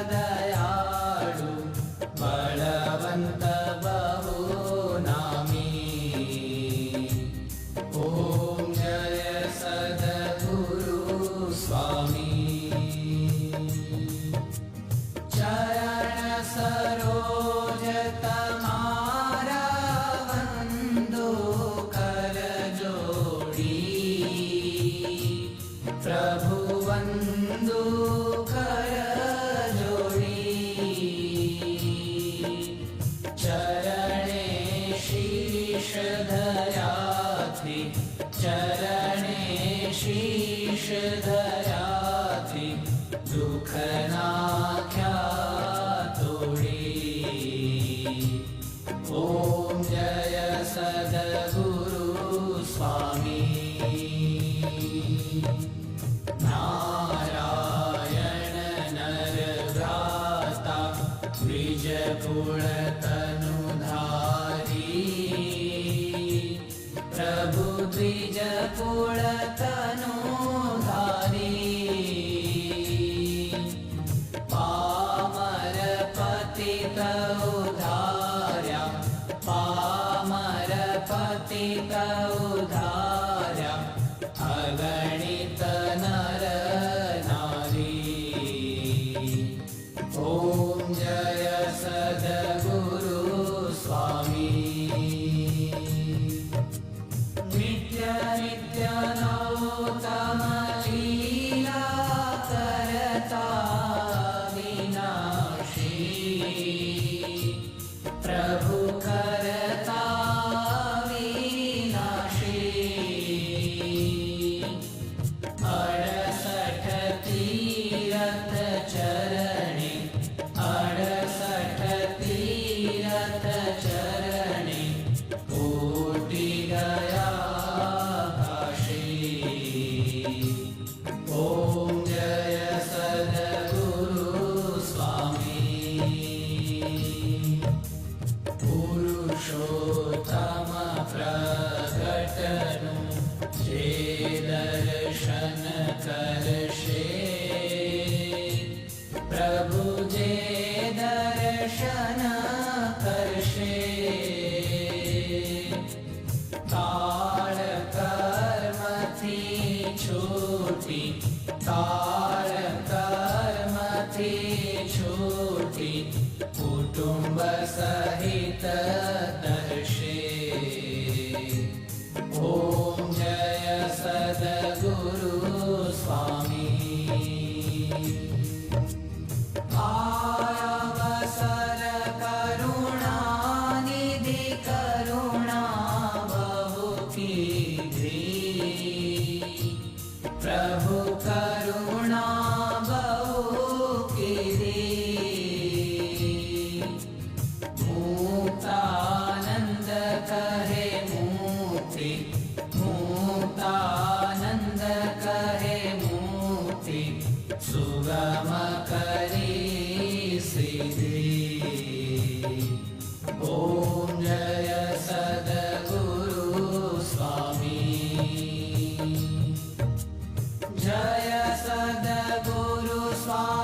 दयाळु बलवंत बहुनामी। ओम जय सद्गुरु स्वामी। चरण सरोज तमारा वंदो कर जोड़ी। प्रभु वंदो कर जोड़ी। चरणे शीश धराथी चरणे शीश धराथी दुख नाख्या तोड़ी। ओम जय सद्गुरु स्वामी। नारायण नर भ्राता द्विज कुल तनुधारी। प्रभु द्विज कुल तनुधारी। पामर पतित उद्धार्या पामर पतित उद्धार्या अगणित नर नारी। ओम जय सद्गुरु स्वामी। नित्य नित्य नौतम लीला करता विनाशी। प्रभु करता विनाशी। 68 तीरथ चरणे 68 तीरथ चरणे कोटि गया काशी। ओम जय सद्गुरु स्वामी। पुरुषोत्तम प्रगटनु जे दर्शन करशे। प्रभु जे दर्शन करशे। काल कर्म थी छूटी काल कर्म थी छूटी कुटुंब सहित दर्शे। ओम जय सद्गुरु स्वामी। आयावसर करुणा निधि करुणा बहु कीधी। प्रभु करुणा बहु कीधी। मुक्तानंद कहे मुक्ति मुक्तानंद कहे मुक्ति सुगम करी सिद्धि। ओम जय सद्गुरु स्वामी। जय सद्गुरु स्वामी।